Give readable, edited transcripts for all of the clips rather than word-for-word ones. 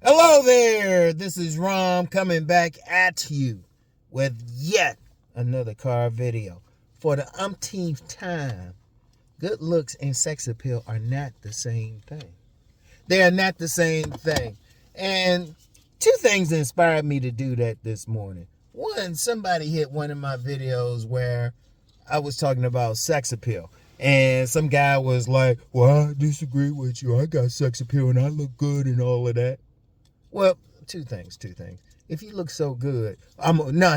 Hello there, this is Rom coming back at you with yet another car video. For the umpteenth time, good looks and sex appeal are not the same thing. They are not the same thing. And two things inspired me to do that this morning. One, somebody hit one of my videos where I was talking about sex appeal. And some guy was like, well, I disagree with you. I got sex appeal and I look good and all of that. Well, two things. If you look so good,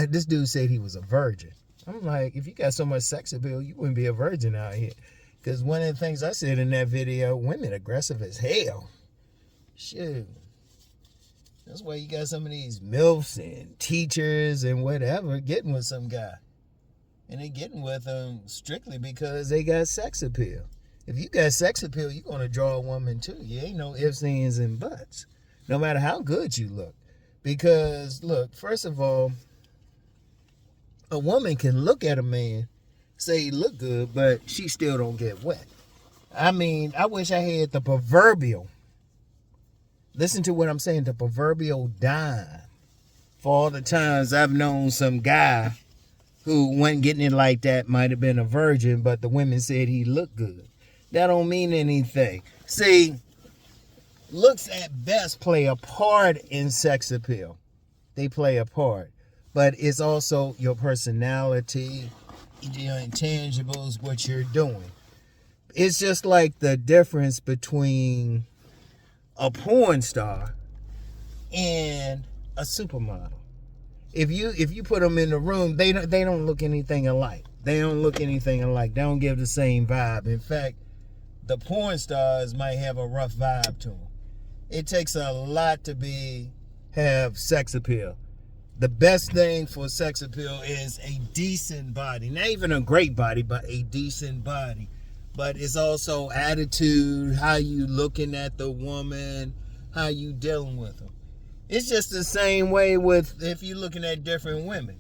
this dude said he was a virgin. I'm like, if you got so much sex appeal, you wouldn't be a virgin out here. Because one of the things I said in that video, women aggressive as hell. Shoot. That's why you got some of these MILFs and teachers and whatever getting with some guy. And they getting with them strictly because they got sex appeal. If you got sex appeal, you're going to draw a woman too. You ain't no ifs, ands, and buts. No matter how good you look. Because, look, first of all, a woman can look at a man, say he look good, but she still don't get wet. I mean, I wish I had the proverbial, listen to what I'm saying, the proverbial dime for all the times I've known some guy who wasn't getting it like that, might have been a virgin, but the women said he looked good. That don't mean anything. See, looks at best play a part in sex appeal. They play a part. But it's also your personality, your intangibles, what you're doing. It's just like the difference between a porn star and a supermodel. If you put them in the room, they don't look anything alike. They don't give the same vibe. In fact, the porn stars might have a rough vibe to them. It takes a lot to have sex appeal. The best thing for sex appeal is a decent body. Not even a great body, but a decent body. But it's also attitude, how you looking at the woman, how you dealing with them. It's just the same way with if you're looking at different women.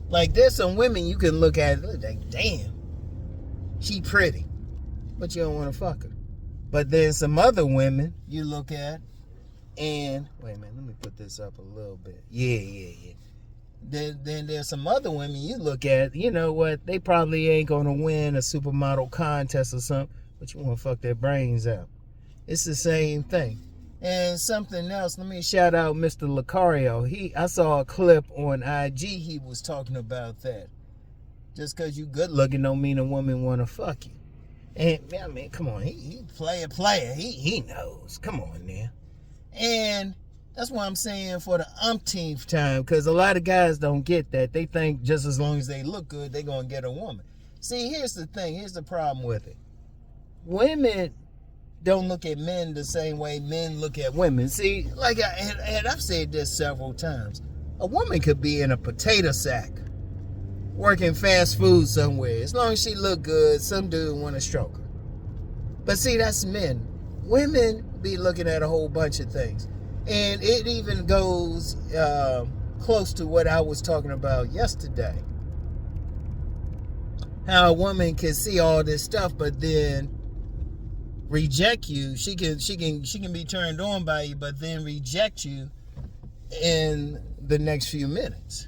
Like there's some women you can look at like, damn, she pretty, but you don't want to fuck her. But there's some other women you look at and, wait a minute, let me put this up a little bit. Yeah. Then there's some other women you look at, you know what, they probably ain't going to win a supermodel contest or something, but you want to fuck their brains out. It's the same thing. And something else, let me shout out Mr. Lucario. I saw a clip on IG, he was talking about that. Just because you good looking don't mean a woman want to fuck you. And, I mean, come on, he player. He knows. Come on now. And that's why I'm saying for the umpteenth time, because a lot of guys don't get that. They think just as long as they look good, they're going to get a woman. See, here's the thing. Here's the problem with it. Women don't look at men the same way men look at women. See, like I've said this several times. A woman could be in a potato sack working fast food somewhere. As long as she look good, some dude want to stroke her. But see, that's men. Women be looking at a whole bunch of things. And it even goes close to what I was talking about yesterday. How a woman can see all this stuff, but then reject you. She can be turned on by you, but then reject you in the next few minutes.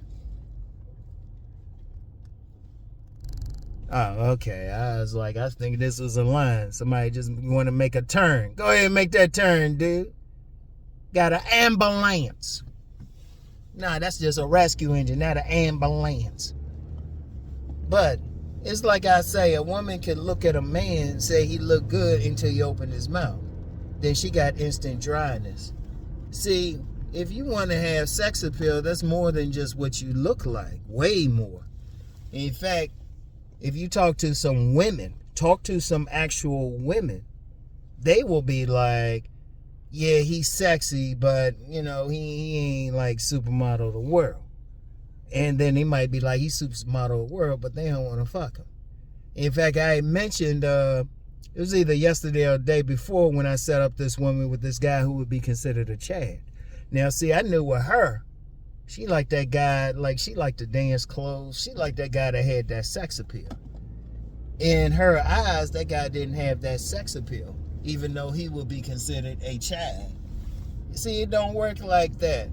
Oh, okay. I was thinking this was a line. Somebody just want to make a turn. Go ahead and make that turn, dude. Got an ambulance. Nah, that's just a rescue engine, not an ambulance. But it's like I say, a woman can look at a man and say he look good until you open his mouth. Then she got instant dryness. See, if you want to have sex appeal, that's more than just what you look like. Way more. In fact, if you talk to some women, talk to some actual women, they will be like, yeah, he's sexy, but, you know, he ain't like supermodel of the world. And then they might be like, he's supermodel of the world, but they don't want to fuck him. In fact, I mentioned, it was either yesterday or the day before when I set up this woman with this guy who would be considered a Chad. Now, see, I knew with her, she liked that guy, like she liked to dance clothes. She liked that guy that had that sex appeal. In her eyes, that guy didn't have that sex appeal. even though he will be considered a child. You see, it don't work like that.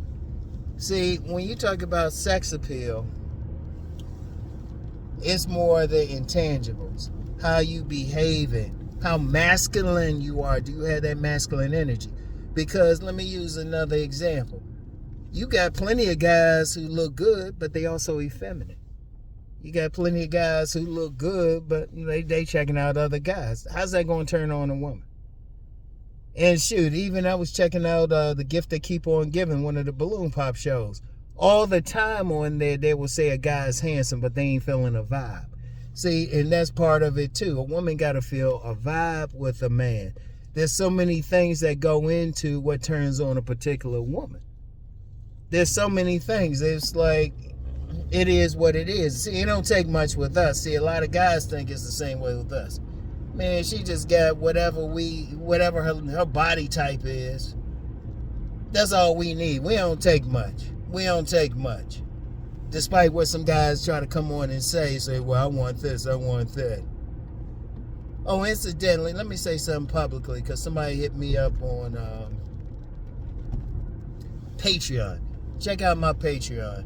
See, when you talk about sex appeal, it's more the intangibles. How you behaving, how masculine you are. Do you have that masculine energy? Because let me use another example. You got plenty of guys who look good, but they also effeminate. You got plenty of guys who look good, but they checking out other guys. How's that going to turn on a woman? And shoot, even I was checking out The Gift That Keep On Giving, one of the balloon pop shows. All the time on there, they will say a guy's handsome, but they ain't feeling a vibe. See, and that's part of it too. A woman got to feel a vibe with a man. There's so many things that go into what turns on a particular woman. There's so many things. It's like, it is what it is. See, it don't take much with us. See, a lot of guys think it's the same way with us. Man, she just got whatever her body type is. That's all we need. We don't take much. We don't take much. Despite what some guys try to come on and say, well, I want this, I want that. Oh, incidentally, let me say something publicly, because somebody hit me up on Patreon. Check out my Patreon.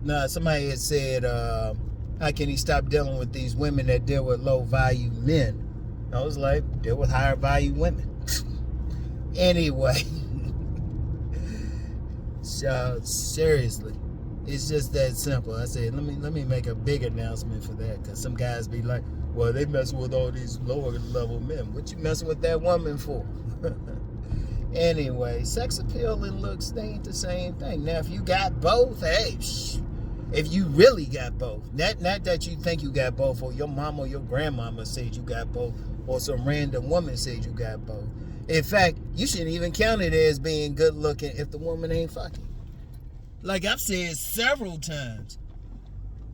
Now, somebody had said, how can he stop dealing with these women that deal with low value men? I was like, deal with higher value women. Anyway, so seriously, it's just that simple. I said, let me make a big announcement for that, because some guys be like, well, they messing with all these lower level men. What you messing with that woman for? Anyway, sex appeal and looks, they ain't the same thing. Now, if you got both, hey, if you really got both, not that you think you got both, or your mama or your grandmama said you got both, or some random woman said you got both. In fact, you shouldn't even count it as being good looking if the woman ain't fucking. Like I've said several times,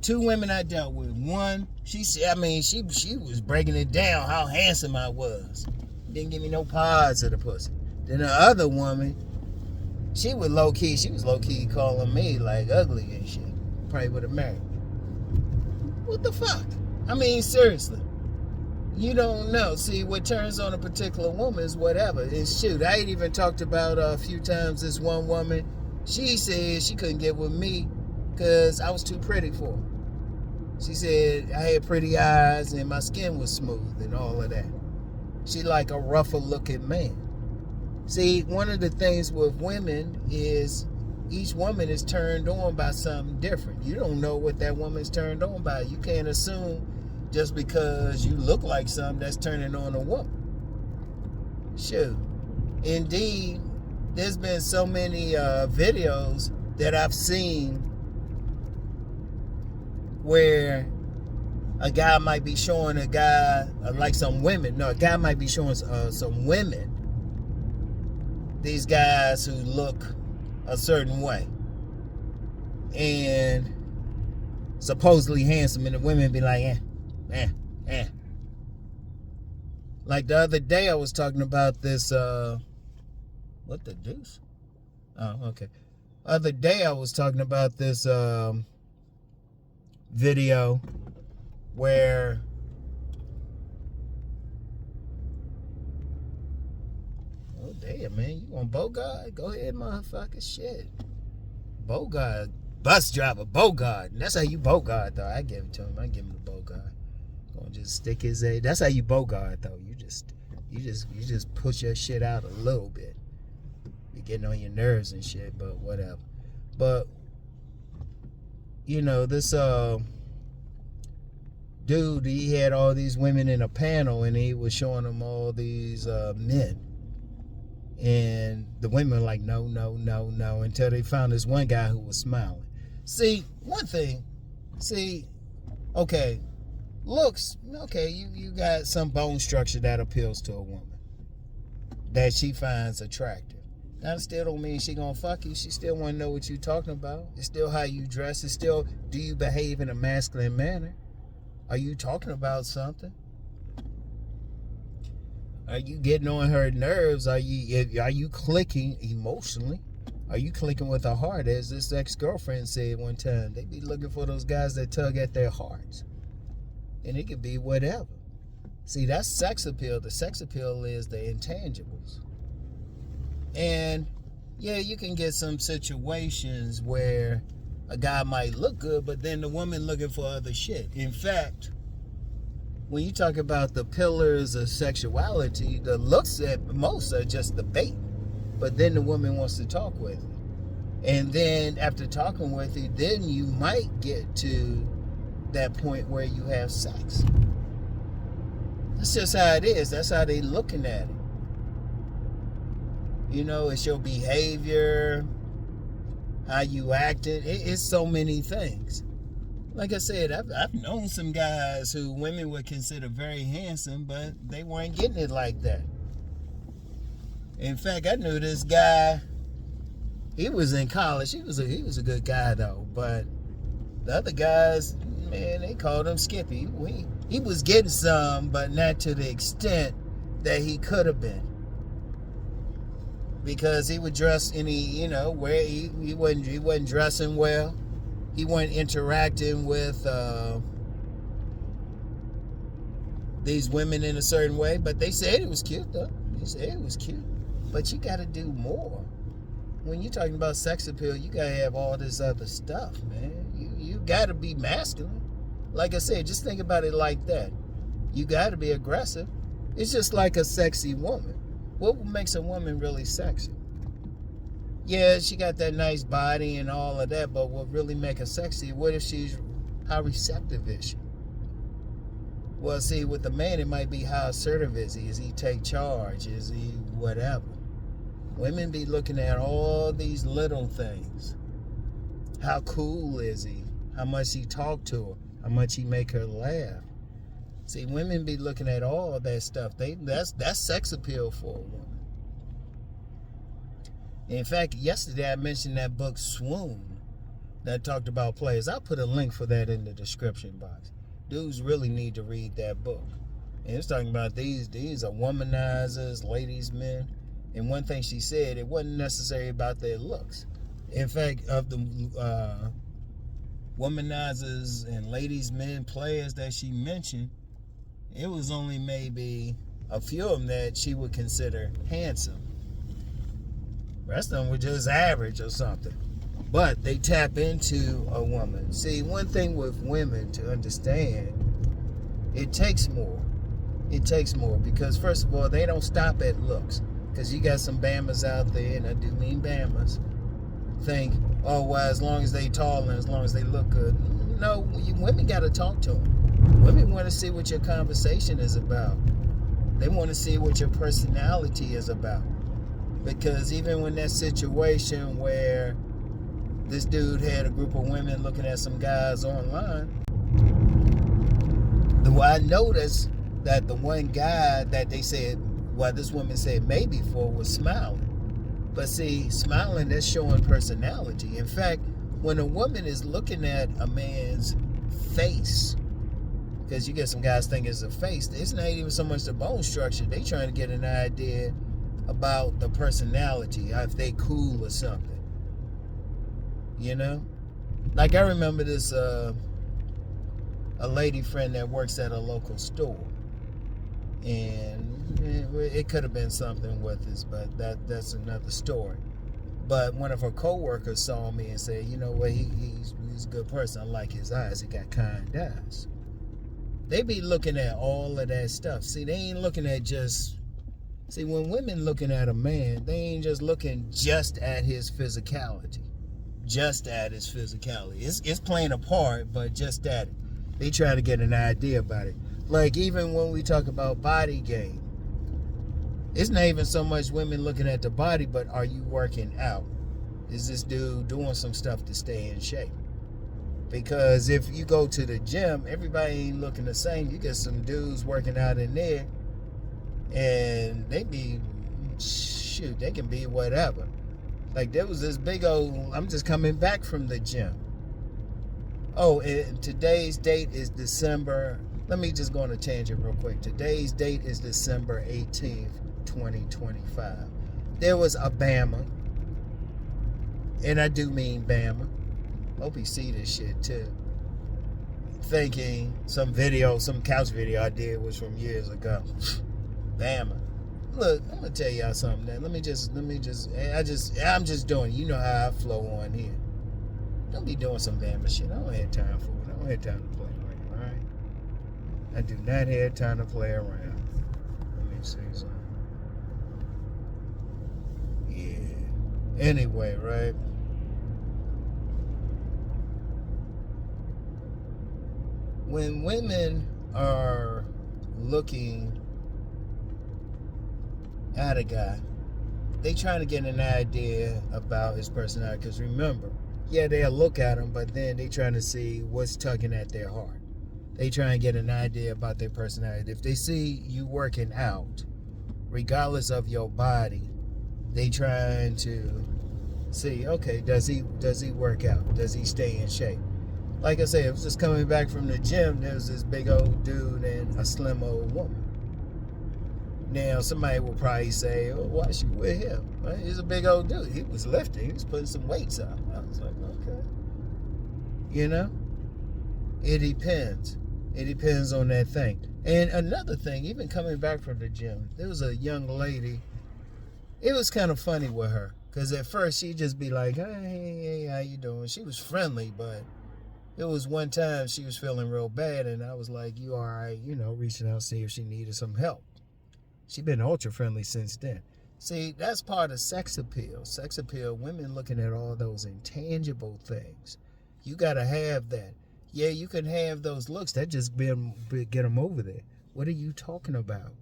2 women I dealt with. One, she was breaking it down how handsome I was. Didn't give me no parts of the pussy. Then the other woman, she was low key calling me like ugly and shit. Probably would have married me. What the fuck? I mean, seriously. You don't know. See, what turns on a particular woman is whatever. And shoot, I ain't even talked about a few times this one woman. She said she couldn't get with me because I was too pretty for her. She said I had pretty eyes and my skin was smooth and all of that. She like a rougher looking man. See, one of the things with women is each woman is turned on by something different. You don't know what that woman's turned on by. You can't assume just because you look like something that's turning on a woman. Shoot. Indeed, there's been so many videos that I've seen where a guy might be showing a guy, like some women. No, a guy might be showing some women these guys who look a certain way and supposedly handsome, and the women be like, eh. Like the other day I was talking about this, what the deuce? Oh, okay. Other day I was talking about this video where oh damn, man, you want Bogart? Go ahead, motherfucker. Shit. Bogart, bus driver, Bogart. That's how you Bogart though. I give it to him. I give him the Bogart. Gonna just stick his A. That's how you Bogart though. You just push your shit out a little bit. You're getting on your nerves and shit, but whatever. But you know, this dude, he had all these women in a panel and he was showing them all these men. And the women were like, no, until they found this one guy who was smiling. See, one thing, okay, looks, okay, you got some bone structure that appeals to a woman that she finds attractive. Now, it still don't mean she gonna fuck you. She still wanna know what you talking about. It's still how you dress. It's still, do you behave in a masculine manner? Are you talking about something? Are you getting on her nerves? Are you clicking emotionally? Are you clicking with her heart? As this ex-girlfriend said one time, they be looking for those guys that tug at their hearts. And it could be whatever. See, that's sex appeal. The sex appeal is the intangibles. And yeah, you can get some situations where a guy might look good, but then the woman looking for other shit. In fact, when you talk about the pillars of sexuality, the looks at most are just the bait. But then the woman wants to talk with you. And then after talking with you, then you might get to that point where you have sex. That's just how it is. That's how they looking at it. You know, it's your behavior, how you acted. It's so many things. Like I said, I've known some guys who women would consider very handsome, but they weren't getting it like that. In fact, I knew this guy. He was in college. He was a good guy though, but the other guys, man, they called him Skippy. He was getting some, but not to the extent that he could have been. Because he would dress where he wasn't dressing well. He wasn't interacting with these women in a certain way, but they said it was cute though. They said it was cute. But you gotta do more. When you're talking about sex appeal, you gotta have all this other stuff, man. You gotta be masculine. Like I said, just think about it like that. You gotta be aggressive. It's just like a sexy woman. What makes a woman really sexy? Yeah, she got that nice body and all of that, but what really make her sexy, what if how receptive is she? Well, see, with the man, it might be how assertive is he? Is he take charge? Is he whatever? Women be looking at all these little things. How cool is he? How much he talk to her? How much he make her laugh? See, women be looking at all that stuff. That's sex appeal for a woman. In fact, yesterday I mentioned that book Swoon that talked about players. I'll put a link for that in the description box. Dudes really need to read that book. And it's talking about these are womanizers, ladies, men. And one thing she said, it wasn't necessarily about their looks. In fact, of the womanizers and ladies, men, players that she mentioned, it was only maybe a few of them that she would consider handsome. The rest of them were just average or something. But they tap into a woman. See, one thing with women to understand, it takes more. It takes more because, first of all, they don't stop at looks. Because you got some Bammers out there, and I do mean Bammers, think, oh, well, as long as they tall and as long as they look good. No, women got to talk to them. Women want to see what your conversation is about. They want to see what your personality is about. Because even when that situation where this dude had a group of women looking at some guys online, I noticed that the one guy that they said, well, this woman said maybe for, was smiling. But see, smiling, that's showing personality. In fact, when a woman is looking at a man's face, because you get some guys think it's a face, it's not even so much the bone structure. They trying to get an idea about the personality, if they cool or something. You know? Like I remember this a lady friend that works at a local store. And it could have been something with us, but that's another story. But one of her co-workers saw me and said, you know what, he's a good person. I like his eyes. He got kind eyes. They be looking at all of that stuff. See, they ain't looking at just... See, when women looking at a man, they ain't just looking just at his physicality. Just at his physicality. It's playing a part, but just at it. They try to get an idea about it. Like, even when we talk about body game, it's not even so much women looking at the body, but are you working out? Is this dude doing some stuff to stay in shape? Because if you go to the gym, everybody ain't looking the same. You get some dudes working out in there, and they be, shoot, they can be whatever. Like, there was this big old, I'm just coming back from the gym. Oh, and today's date is December, let me just go on a tangent real quick. Today's date is December 18th, 2025. There was a Bama, and I do mean Bama. Hope you see this shit too. thinking some couch video I did was from years ago. Damn it. Look, I'm gonna tell y'all something. Now. I'm just doing. You know how I flow on here. Don't be doing some damn shit. I don't have time for it. I don't have time to play around. All right. I do not have time to play around. Let me see something. Yeah. Anyway, right. When women are looking at a guy, they trying to get an idea about his personality. Because remember, yeah, they'll look at him, but then they trying to see what's tugging at their heart. They try and get an idea about their personality. If they see you working out, regardless of your body, they trying to see, okay, does he work out? Does he stay in shape? Like I said, I was just coming back from the gym. There was this big old dude and a slim old woman. Now, somebody will probably say, oh, why she with him? Well, he's a big old dude. He was lifting. He was putting some weights up. I was like, okay. You know? It depends. It depends on that thing. And another thing, even coming back from the gym, there was a young lady. It was kind of funny with her. Because at first, she'd just be like, hey, how you doing? She was friendly, but it was one time she was feeling real bad. And I was like, you all right? You know, reaching out, see if she needed some help. She's been ultra friendly since then. See, that's part of sex appeal. Sex appeal, women looking at all those intangible things. You got to have that. Yeah, you can have those looks. That just get them over there. What are you talking about?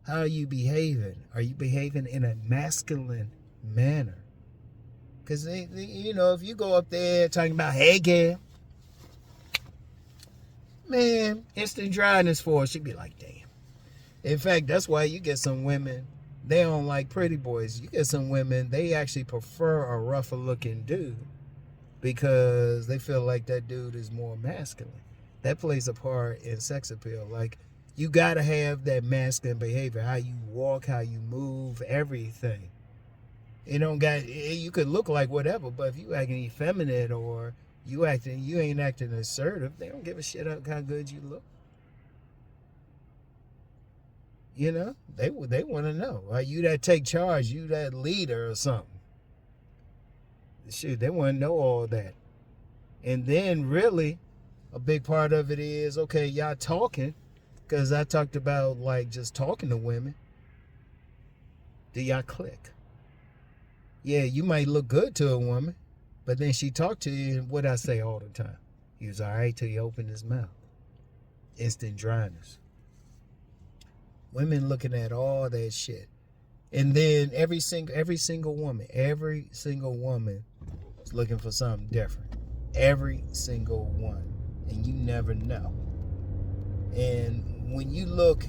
How are you behaving? Are you behaving in a masculine manner? Because, you know, if you go up there talking about, hey, girl, man, instant dryness for her, she'd be like, damn. In fact, that's why you get some women, they don't like pretty boys. You get some women, they actually prefer a rougher looking dude because they feel like that dude is more masculine. That plays a part in sex appeal. Like, you got to have that masculine behavior, how you walk, how you move, everything. You could look like whatever, but if you acting effeminate or you ain't acting assertive, they don't give a shit how good you look. You know, they want to know. Are you that take charge? You that leader or something? Shoot, they want to know all that. And then really, a big part of it is, okay, y'all talking, because I talked about like just talking to women. Do y'all click? Yeah, you might look good to a woman, but then she talked to you, and what I say all the time? He was all right till you open his mouth. Instant dryness. Women looking at all that shit. And then every single woman is looking for something different. Every single one. And you never know. And when you look,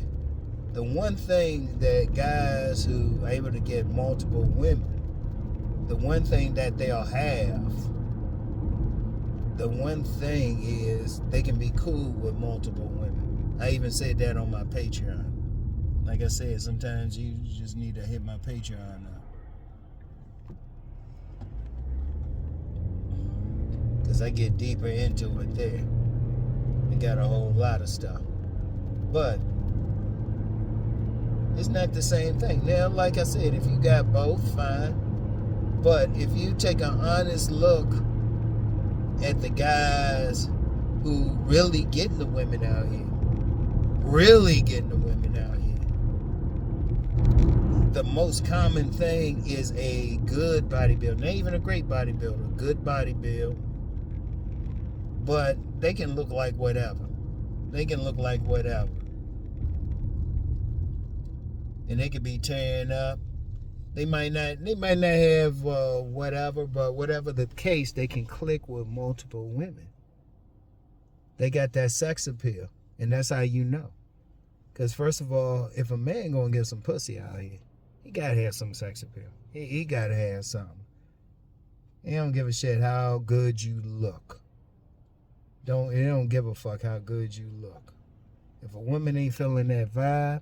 the one thing that guys who are able to get multiple women, the one thing that they'll have, the one thing is they can be cool with multiple women. I even said that on my Patreon. Like I said, sometimes you just need to hit my Patreon up. Because I get deeper into it there. We got a whole lot of stuff. But it's not the same thing. Now, like I said, if you got both, fine. But if you take an honest look at the guys who really getting the women out here, the most common thing is a good body build. Not even a great body build, a good body build. But they can look like whatever. And they could be tearing up. They might not have whatever, but whatever the case, they can click with multiple women. They got that sex appeal. And that's how you know. Because first of all, if a man gonna get some pussy out here, he gotta have some sex appeal. He gotta have something. He don't give a shit how good you look. He don't give a fuck how good you look. If a woman ain't feeling that vibe,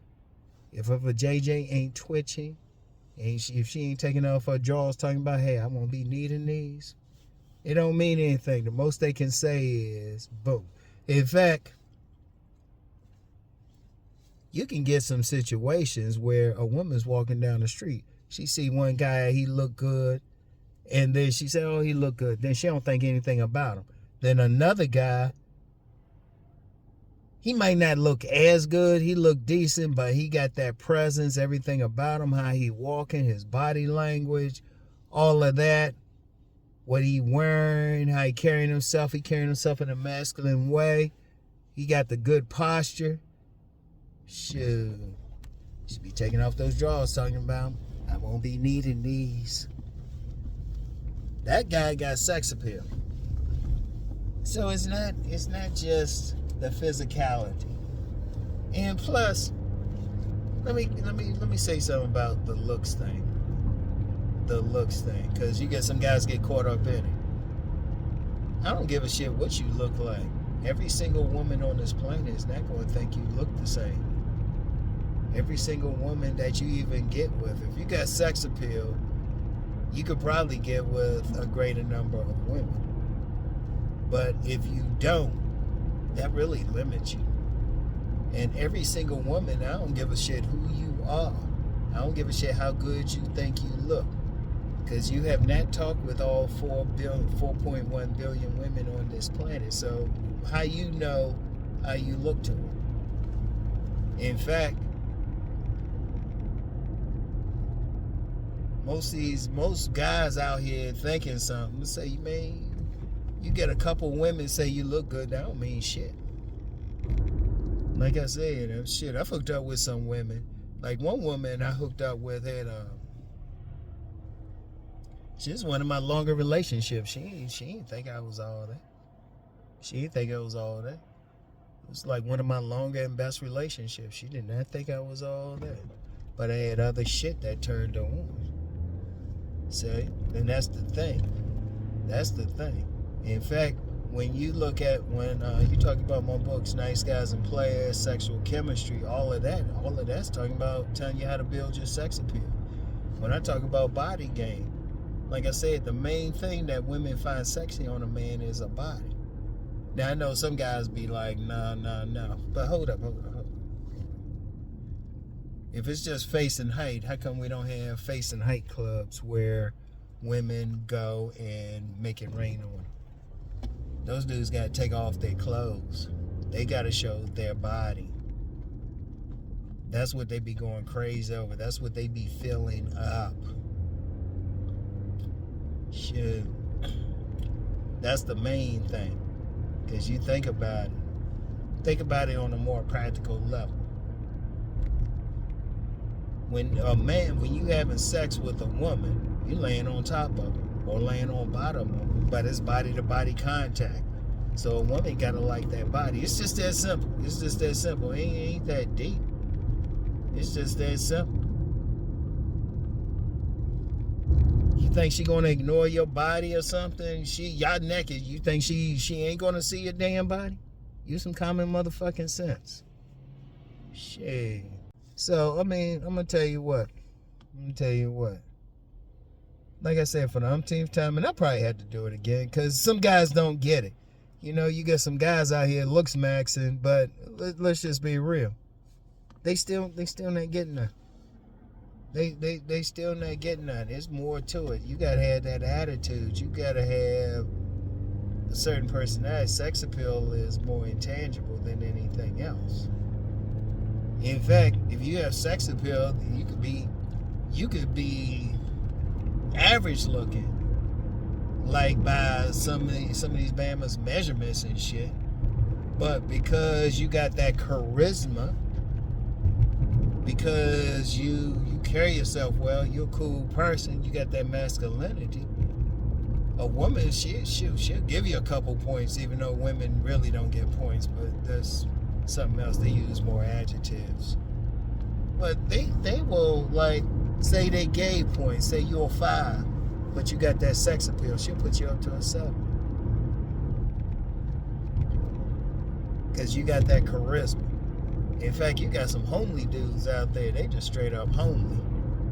if a JJ ain't twitching, if she ain't taking off her drawers talking about, hey, I won't be needing these, it don't mean anything. The most they can say is, boom. In fact, you can get some situations where a woman's walking down the street. She see one guy, he look good, and then she say, oh, he look good. Then she don't think anything about him. Then another guy, he might not look as good. He look decent, but he got that presence, everything about him, how he walking, his body language, all of that. What he wearing, how he carrying himself. He carrying himself in a masculine way. He got the good posture. Shoot. Should be taking off those drawers talking about, I won't be needing these. That guy got sex appeal. So it's not just the physicality. And plus, let me say something about the looks thing. The looks thing, because you get some guys get caught up in it. I don't give a shit what you look like. Every single woman on this planet is not going to think you look the same. Every single woman that you even get with, if you got sex appeal, you could probably get with a greater number of women. But if you don't, that really limits you. And every single woman, I don't give a shit who you are. I don't give a shit how good you think you look. Because you have not talked with all 4.1 billion women on this planet. So how you know how you look to them? In fact, most guys out here thinking something. Say, man, you get a couple women say you look good, that don't mean shit. Like I said, shit, I've hooked up with some women. Like one woman I hooked up with had she's one of my longer relationships. She didn't think I was all that. She didn't think I was all that. It was like one of my longer and best relationships. She did not think I was all that. But I had other shit that turned her on. See? And that's the thing. That's the thing. In fact, when you look at, when you talk about my books, Nice Guys and Players, Sexual Chemistry, all of that's talking about telling you how to build your sex appeal. When I talk about body game, like I said, the main thing that women find sexy on a man is a body. Now, I know some guys be like, no. But hold up. If it's just face and height, how come we don't have face and height clubs where women go and make it rain on them? Those dudes got to take off their clothes. They got to show their body. That's what they be going crazy over. That's what they be filling up. Shit. That's the main thing. Because you think about it. Think about it on a more practical level. When you having sex with a woman, you laying on top of her or laying on bottom of her, but it's body-to-body contact. So a woman gotta like that body. It's just that simple. It's just that simple. It ain't that deep. It's just that simple. You think she gonna ignore your body or something? Y'all naked. You think she ain't gonna see your damn body? Use some common motherfucking sense. Shit. So, I mean, I'm gonna tell you what. Like I said, for the umpteenth time, and I probably had to do it again, because some guys don't get it. You know, you get some guys out here looks maxing, but let's just be real. They still not getting that. They still not getting that. There's more to it. You gotta have that attitude. You gotta have a certain personality. Sex appeal is more intangible than anything else. In fact, if you have sex appeal, you could be average looking, like by some of these Bama's measurements and shit. But because you got that charisma, because you carry yourself well, you're a cool person, you got that masculinity, a woman, she'll give you a couple points, even though women really don't get points, but there's something else. They use more adjectives. But they will, like, say they gave points, say you're a 5, but you got that sex appeal, she'll put you up to a 7. Because you got that charisma. In fact, you got some homely dudes out there, they just straight up homely.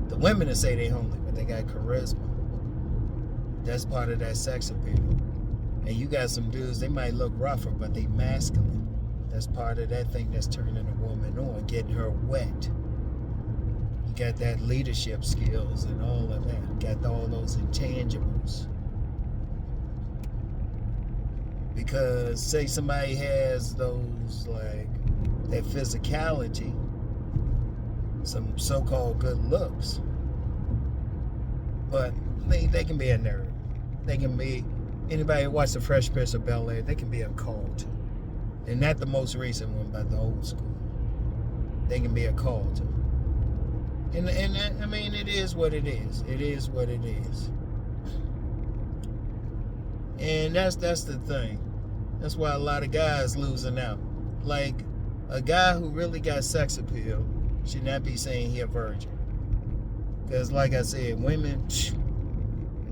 The women that say they homely, but they got charisma. That's part of that sex appeal. And you got some dudes, they might look rougher, but they masculine. That's part of that thing that's turning a woman on, getting her wet. You got that leadership skills and all of that. You got all those intangibles. Because say somebody has those, like, that physicality, some so-called good looks, but they can be a nerd. They can be, anybody who watched The Fresh Prince of Bel-Air, they can be a cult. And not the most recent one, but the old school. They can be a cult. And I mean, it is what it is. It is what it is. And that's the thing. That's why a lot of guys losing out. Like, a guy who really got sex appeal should not be saying he a virgin. Because like I said, women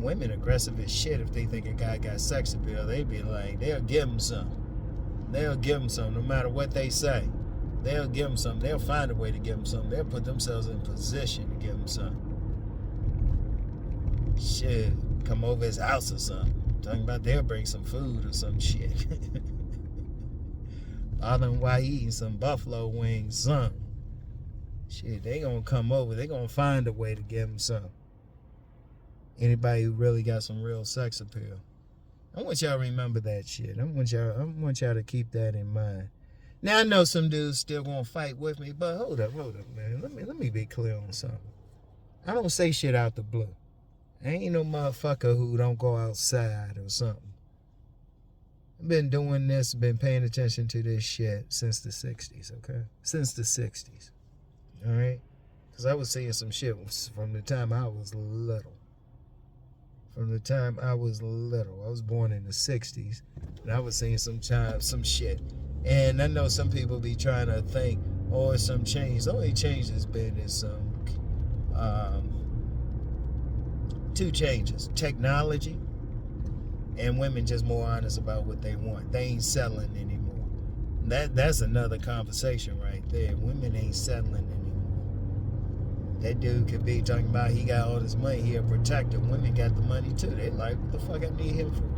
aggressive as shit. If they think a guy got sex appeal, they be like, they'll give him some. They'll give him some no matter what they say. They'll give him some. They'll find a way to give him some. They'll put themselves in position to give him some. Shit, come over his house or something. Talking about they'll bring some food or some shit. Bother him while he eating some buffalo wings, something. Shit, they gonna come over. They gonna find a way to give him some. Anybody who really got some real sex appeal. I want y'all to remember that shit. I want y'all to keep that in mind. Now I know some dudes still gonna fight with me, but hold up, man. Let me be clear on something. I don't say shit out the blue. I ain't no motherfucker who don't go outside or something. I've been doing this, been paying attention to this shit since the 60s, okay? Since the 60s, all right? Because I was seeing some shit from the time I was little. From the time I was little. I was born in the 60s, and I was seeing some shit. And I know some people be trying to think, oh, it's some change. The only change has been is some two changes: technology, and women just more honest about what they want. They ain't settling anymore. That's another conversation right there. Women ain't settling anymore. That dude could be talking about he got all this money, he a protector. Women got the money too. They like, what the fuck I need him for?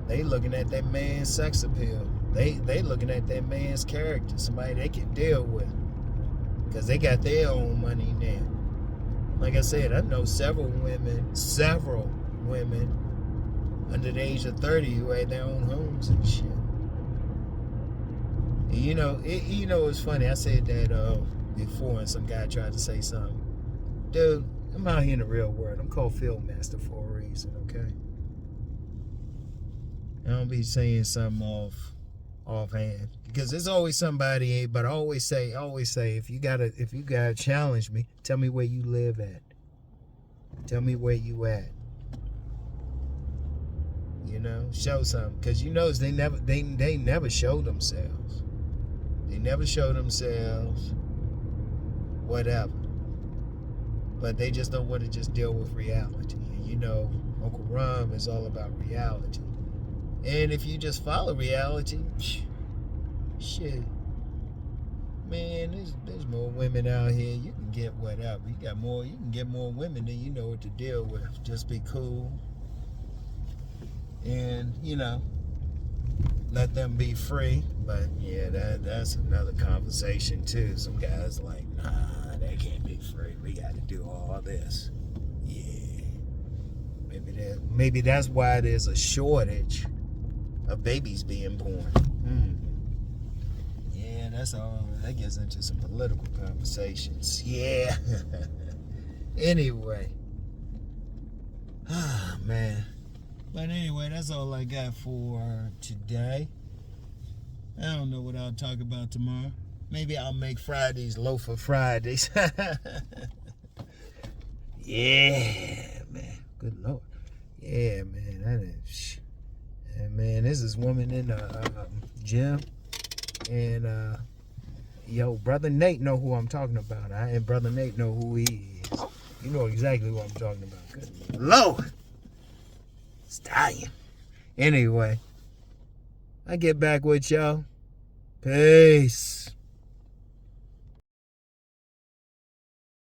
They looking at that man's sex appeal. They looking at that man's character, somebody they can deal with, because they got their own money now. Like I said, I know several women under the age of 30 who had their own homes and shit. And you know, it's funny. I said that before, and some guy tried to say something. Dude, I'm out here in the real world. I'm called Field Master for a reason, okay? I don't be saying something offhand, because there's always somebody. But I always say, if you gotta challenge me, tell me where you live at. Tell me where you at. You know, show something, because you know they never show themselves. They never show themselves. Whatever. But they just don't want to just deal with reality. And you know, Uncle Rom is all about reality. And if you just follow reality, shit, man, there's more women out here. You can get whatever. You can get more women than you know what to deal with. Just be cool. And, you know, let them be free. But yeah, that's another conversation too. Some guys like, nah, they can't be free. We got to do all this. Yeah, maybe that's why there's a shortage of babies being born. Yeah, that's all. That gets into some political conversations. Yeah. Anyway, man. But anyway, that's all I got for today. I don't know what I'll talk about tomorrow. Maybe I'll make Fridays Loafer Fridays. Yeah, man. Good Lord. Yeah, man. And man, this is woman in the gym. And yo, Brother Nate know who I'm talking about. And Brother Nate know who he is. You know exactly what I'm talking about. Good Lord. Stallion. Anyway, I get back with y'all. Peace.